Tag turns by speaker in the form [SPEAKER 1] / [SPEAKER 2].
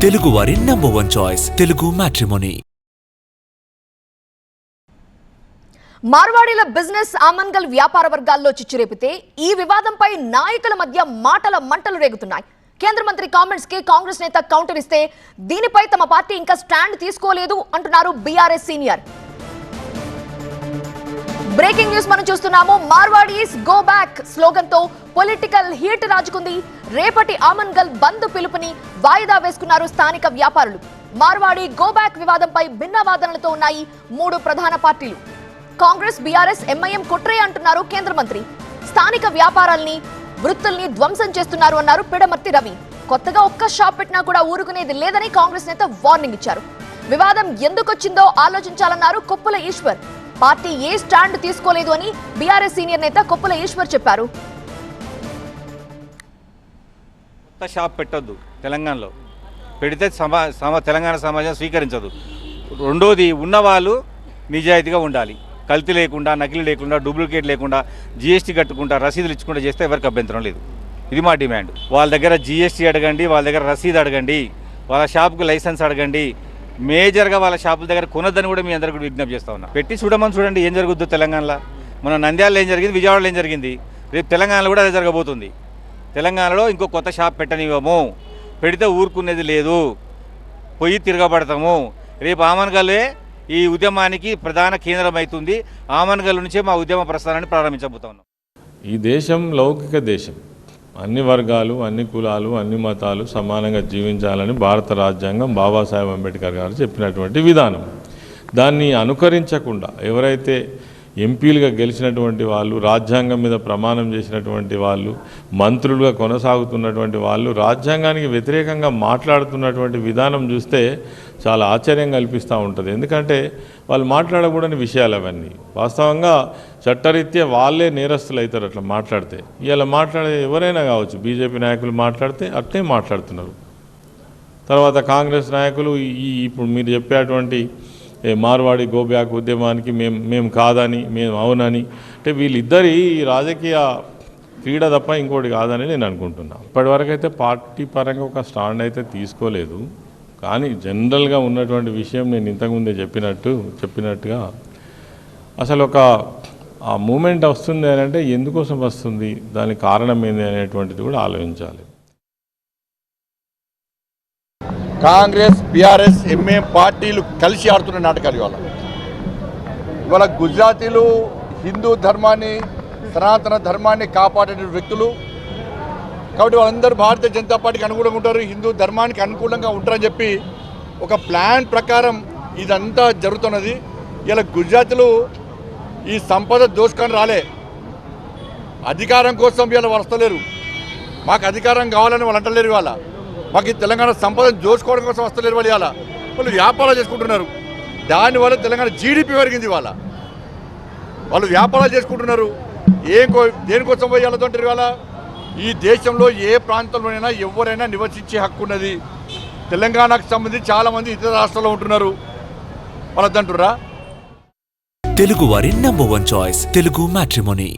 [SPEAKER 1] తెలుగువారి #1 choice Telugu matrimony.
[SPEAKER 2] మార్వాడీల business Amangal వ్యాపార వర్గాల్లో చిచ్చురేపితే ఈ వివాదంపై నాయకుల మధ్య మాటల మంటలు రేగుతున్నాయి. కేంద్ర మంత్రి కామెంట్స్ కి కాంగ్రెస్ నేత కౌంటర్ ఇస్తే దీనిపై తమ పార్టీ ఇంకా స్టాండ్ తీసుకోలేదు అంటున్నారు బీఆర్ఎస్ సీనియర్. బ్రేకింగ్ న్యూస్ మనం చూస్తున్నాము. మార్వాడీస్ గో బ్యాక్ స్లోగన్ తో పొలిటికల్ హీట్ రాజుకుంది. రేపటి ఆమన్గల్ బంద్ పిలుపుని వాయిదా వేసుకున్నారు స్థానిక వ్యాపారులు. మార్వాడీ గో బ్యాక్ వివాదంపై భిన్న వాదనలతో ఉన్నాయి 3 ప్రధాన పార్టీలు. కాంగ్రెస్, బీఆర్ఎస్, ఎంఐఎం కుట్రే అంటున్నారు కేంద్ర మంత్రి. స్థానిక వ్యాపారాల్ని, వృత్తుల్ని ధ్వంసం చేస్తున్నారు అన్నారు పిడమర్తి రవి. కొత్తగా ఒక్క షాప్ పెట్టినా కూడా ఊరుకునేది లేదని కాంగ్రెస్ నేత వార్నింగ్ ఇచ్చారు. వివాదం ఎందుకొచ్చిందో ఆలోచించాలన్నారు Koppula Eshwar. Party a stand తీసుకోలేదు అని బీఆర్ఎస్ సీనియర్ నేత కొప్పుల ఈశ్వర్ చెప్పారు.
[SPEAKER 3] కొత్త షాప్ పెట్టొద్దు, తెలంగాణలో పెడితే తెలంగాణ సమాజం స్వీకరించదు. రెండోది, ఉన్నవాళ్ళు నిజాయితీగా ఉండాలి. కల్తీ లేకుండా, నకిలీ లేకుండా, డూప్లికేట్ లేకుండా, జీఎస్టీ కట్టుకుంటా, రసీదులు ఇచ్చుకుంటా చేస్తే ఎవరికి అభ్యంతరం లేదు. ఇది మా డిమాండ్. వాళ్ళ దగ్గర జీఎస్టీ అడగండి, వాళ్ళ దగ్గర రసీదు అడగండి, వాళ్ళ షాప్కి లైసెన్స్ అడగండి. మేజర్గా వాళ్ళ షాపుల దగ్గర కొనొద్దని కూడా మీ అందరికీ విజ్ఞప్తి చేస్తా ఉన్నా. పెట్టి చూడండి ఏం జరుగుద్దో తెలంగాణలో. మన నంద్యాలలో ఏం జరిగింది, విజయవాడలో ఏం జరిగింది, రేపు తెలంగాణలో కూడా అదే జరగబోతుంది. తెలంగాణలో ఇంకో కొత్త షాప్ పెట్టనివ్వము, పెడితే ఊరుకునేది లేదు, పొయ్యి తిరగబడతాము. రేపు ఆమన్గల్లే ఈ ఉద్యమానికి ప్రధాన కేంద్రం అవుతుంది. ఆమన్గల్ నుంచే మా ఉద్యమ ప్రస్థానాన్ని ప్రారంభించబోతా ఉన్నాం.
[SPEAKER 4] ఈ దేశం లౌకిక దేశం. అన్ని వర్గాలు, అన్ని కులాలు, అన్ని మతాలు సమానంగా జీవించాలని భారత రాజ్యాంగం బాబాసాహెబ్ అంబేద్కర్ గారు చెప్పినటువంటి విధానం. దాన్ని అనుకరించకుండా ఎవరైతే ఎంపీలుగా గెలిచినటువంటి వాళ్ళు, రాజ్యాంగం మీద ప్రమాణం చేసినటువంటి వాళ్ళు, మంత్రులుగా కొనసాగుతున్నటువంటి వాళ్ళు రాజ్యాంగానికి వ్యతిరేకంగా మాట్లాడుతున్నటువంటి విధానం చూస్తే చాలా ఆశ్చర్యం కల్పిస్తూ ఉంటుంది. ఎందుకంటే వాళ్ళు మాట్లాడకూడని విషయాలు అవన్నీ. వాస్తవంగా చట్టరీత్యా వాళ్ళే నేరస్తులు అవుతారు అట్లా మాట్లాడితే. ఇలా మాట్లాడే ఎవరైనా కావచ్చు, బీజేపీ నాయకులు మాట్లాడితే అట్లే మాట్లాడుతున్నారు. తర్వాత కాంగ్రెస్ నాయకులు ఇప్పుడు మీరు చెప్పేటువంటి మార్వాడి గో బ్యాక్ ఉద్యమానికి మేము కాదని, మేము అవునని, అంటే వీళ్ళిద్దరి రాజకీయ క్రీడ తప్ప ఇంకోటి కాదని నేను అనుకుంటున్నాను. ఇప్పటివరకు అయితే పార్టీ పరంగా ఒక స్టాండ్ అయితే తీసుకోలేదు. కానీ జనరల్గా ఉన్నటువంటి విషయం నేను ఇంతకుముందే చెప్పినట్టుగా అసలు ఒక ఆ మూమెంట్ వస్తుంది అని అంటే ఎందుకోసం వస్తుంది, దానికి కారణం ఏంది అనేటువంటిది కూడా ఆలోచించాలి.
[SPEAKER 5] కాంగ్రెస్, బీఆర్ఎస్, ఎంఐఎం పార్టీలు కలిసి ఆడుతున్న నాటకాలు ఇవాళ గుజరాతీలు హిందూ ధర్మాన్ని, సనాతన ధర్మాన్ని కాపాడే వ్యక్తులు కాబట్టి వాళ్ళందరూ భారతీయ జనతా పార్టీకి అనుకూలంగా ఉంటారు, హిందూ ధర్మానికి అనుకూలంగా ఉంటారని చెప్పి ఒక ప్లాన్ ప్రకారం ఇదంతా జరుగుతున్నది. ఇలా గుజరాతీలు ఈ సంపద దోసుకొని రాలే, అధికారం కోసం వీళ్ళు వస్తలేరు. మాకు అధికారం కావాలని వాళ్ళు అంటలేరు. ఇవాళ మాకు ఈ తెలంగాణ సంపదను దోచుకోవడం కోసం వస్తలేరు. వాళ్ళు వ్యాపారాలు చేసుకుంటున్నారు. దానివల్ల తెలంగాణ జీడిపి పెరిగింది. వాళ్ళు వ్యాపారాలు చేసుకుంటున్నారు. దేనికోసం పోయి వాళ్ళతో ఇవాళ ఈ దేశంలో ఏ ప్రాంతంలోనైనా ఎవరైనా నివసించే హక్కు ఉన్నది. తెలంగాణకు సంబంధించి చాలామంది ఇతర రాష్ట్రాల్లో ఉంటున్నారు. వాళ్ళదంటురా.
[SPEAKER 1] తెలుగువారి #1 చాయిస్ తెలుగు మ్యాట్రిమోనీ.